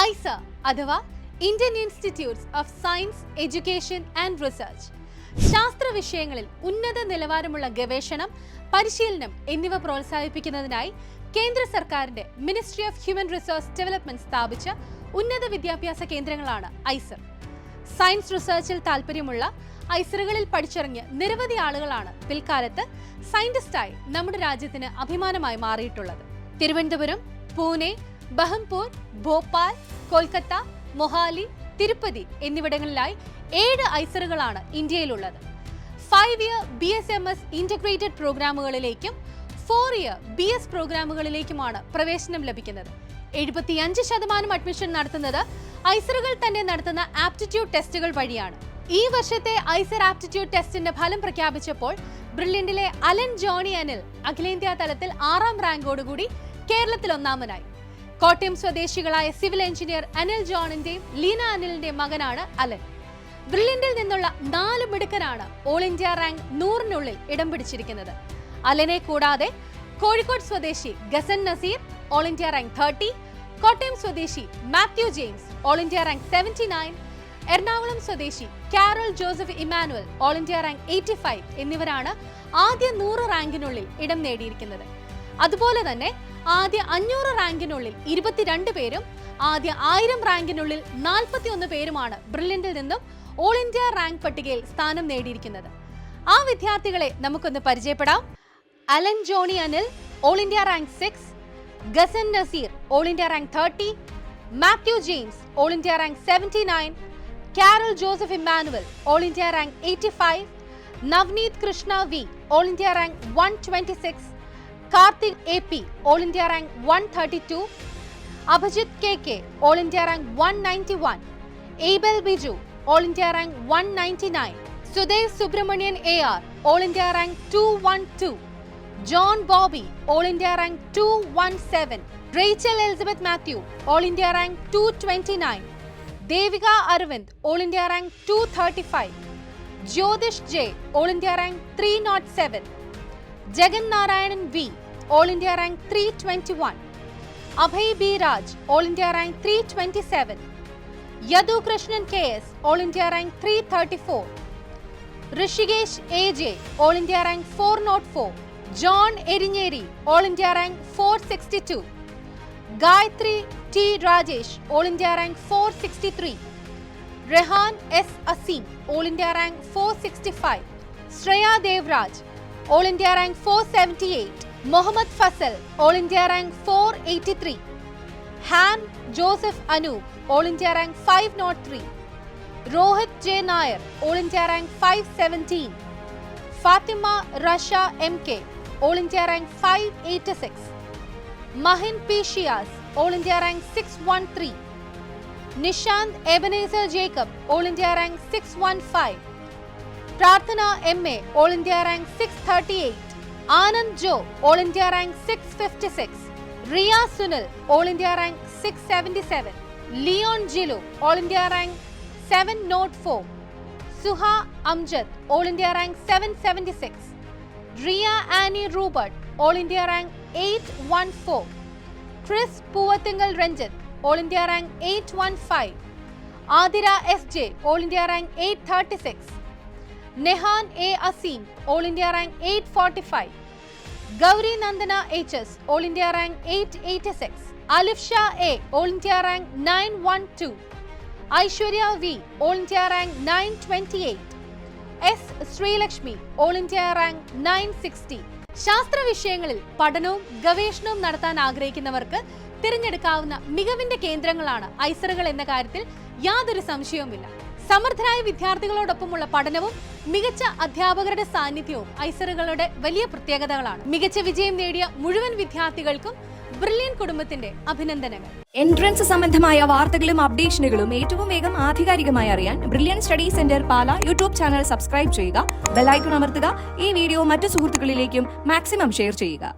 IISER അഥവാ Indian institutes of science, education and research ശാസ്ത്ര വിഷയങ്ങളിൽ ഉന്നത നിലവാരമുള്ള ഗവേഷണം, പരിശീലനം എന്നിവ പ്രോത്സാഹിപ്പിക്കുന്നതിനായി കേന്ദ്ര സർക്കാരിന്റെ ministry of human resource development സ്ഥാപിച്ച ഉന്നത വിദ്യാഭ്യാസ കേന്ദ്രങ്ങളാണ് ഐസർ. സയൻസ് റിസർച്ചിൽ താല്പര്യമുള്ള ഐസറുകളിൽ പഠിച്ചിറങ്ങിയ നിരവധി ആളുകളാണ് പിൽക്കാലത്ത് സയന്റിസ്റ്റായി നമ്മുടെ രാജ്യത്തിന് അഭിമാനമായി മാറിയിട്ടുള്ളത്. തിരുവനന്തപുരം, പൂനെ, ബഹംപൂർ, ഭോപ്പാൽ, കൊൽക്കത്ത, മൊഹാലി, തിരുപ്പതി എന്നിവിടങ്ങളിലായി 7 ഐസറുകളാണ് ഇന്ത്യയിലുള്ളത്. 5 ഇയർ BSMS ഇന്റഗ്രേറ്റഡ് പ്രോഗ്രാമുകളിലേക്കും 4 ഇയർ BS പ്രോഗ്രാമുകളിലേക്കുമാണ് പ്രവേശനം ലഭിക്കുന്നത്. 75% അഡ്മിഷൻ നടത്തുന്നത് ഐസറുകൾ തന്നെ നടത്തുന്ന ആപ്റ്റിറ്റ്യൂഡ് ടെസ്റ്റുകൾ വഴിയാണ്. ഈ വർഷത്തെ ഐസർ ആപ്റ്റിറ്റ്യൂഡ് ടെസ്റ്റിന്റെ ഫലം പ്രഖ്യാപിച്ചപ്പോൾ ബ്രില്യന്റിലെ അലൻ ജോണി അനിൽ അഖിലേന്ത്യാ തലത്തിൽ 6ാം റാങ്കോടുകൂടി കേരളത്തിൽ ഒന്നാമനായി. കോട്ടയം സ്വദേശികളായ സിവിൽ എഞ്ചിനീയർ അനിൽ ജോണിന്റെയും ലീന അനിലിന്റെയും മകനാണ് അലൻ. ബ്രില്യന്റിൽ നിന്നുള്ള 4 മിടുക്കരാണ് ഓൾ ഇന്ത്യ റാങ്ക് 100-നുള്ളിൽ ഇടം പിടിച്ചിരിക്കുന്നത്. അലനെ കൂടാതെ കോഴിക്കോട് സ്വദേശി Ghassan Nazeer all India rank 30, Kottayam സ്വദേശി Mathew James all India rank 79, Ernakulam സ്വദേശി Karel Joseph Emmanuel all India rank 85 എന്നിവരാണ് ആദ്യ 100 റാങ്കിനുള്ളിൽ ഇടം നേടിയിരിക്കുന്നത്. അതുപോലെ തന്നെ ആദ്യ 500 റാങ്കിനുള്ളിൽ 22 പേരും ആദ്യ 1000 റാങ്കിനുള്ളിൽ 41 പേരുമാണ് ബ്രില്യന്റിൽ നിന്നും ഓൾ ഇന്ത്യ റാങ്ക് പട്ടികയിൽ സ്ഥാനം നേടിയിരിക്കുന്നത്. ആ വിദ്യാർത്ഥികളെ നമുക്കൊന്ന് പരിചയപ്പെടാം. Alan Johnny Anil all India rank 6, Ghassan Nazeer all India rank 30, Mathew James all India rank 79, Karel Joseph Emmanuel all India rank 85, Navaneeth Krishna V all India rank 126, Karthik AP all India rank 132, Abhijith KK all India rank 191, Abel Biju all India rank 199, Sudev Subramanian AR all India rank 212, John Bobby all India rank 217, Rachel Elizabeth Mathew all India rank 229, Devika Aravind all India rank 235, Jyothish J all India rank 307, Jagan Narayanan V all India rank 321, Abhay B Raj all India rank 327, Yadu Krishnan KS all India rank 334, Hrishikesh AJ all India rank 404, John Erinjeri all India rank 462, Gayathri T Rajesh all India rank 463, Rehan S Azeem all India rank 465, Shreya Devaraj all India rank 478, Muhammad Fazal all India rank 483, Han Joseph Anoop all India rank 503, Rohit J Nair all India rank 517, Fathima Rasha MK all India rank 586, Mahin P Shiyas all India rank 613, Nishanth Ebenezer Jacob all India rank 615, Prarthana MA all India rank 638, Anand Jo all India rank 656, Riya Sunil all India rank 677, Leon Jilu all India rank 704, Suha Amjad all India rank 776, Riya Annie Rupert all India rank 814, Chris Poovathinkal Ranjith all India rank 815, Athira SJ all India rank 836, Nehan A Azeem all India rank 845, Gauri Nandana HS all India rank 886, Alif Shah A all India rank 912, Aishwarya V all India rank 928, S Sreelakshmi all India rank 960. ശാസ്ത്ര വിഷയങ്ങളിൽ പഠനവും ഗവേഷണവും നടത്താൻ ആഗ്രഹിക്കുന്നവർക്ക് തിരഞ്ഞെടുക്കാവുന്ന മികവിന്റെ കേന്ദ്രങ്ങളാണ് ഐസറുകൾ എന്ന കാര്യത്തിൽ യാതൊരു സംശയവുമില്ല. സമർത്ഥരായ വിദ്യാർത്ഥികളോടൊപ്പമുള്ള പഠനവും മികച്ച അധ്യാപകരുടെ സാന്നിധ്യവും ഐസറുകളുടെ വലിയ പ്രത്യേകതകളാണ്. മികച്ച വിജയം നേടിയ മുഴുവൻ വിദ്യാർത്ഥികൾക്കും ബ്രില്യന്റ് കുടുംബത്തിന്റെ അഭിനന്ദനങ്ങൾ. എൻട്രൻസ് സംബന്ധമായ വാർത്തകളും അപ്ഡേഷനുകളും ഏറ്റവും വേഗം ആധികാരികമായി അറിയാൻ ബ്രില്യന്റ് സ്റ്റഡി സെന്റർ പാല യൂട്യൂബ് ചാനൽ സബ്സ്ക്രൈബ് ചെയ്യുക, ബെൽ ഐക്കൺ അമർത്തുക, ഈ വീഡിയോ മറ്റു സുഹൃത്തുക്കളിലേക്കും മാക്സിമം ഷെയർ ചെയ്യുക.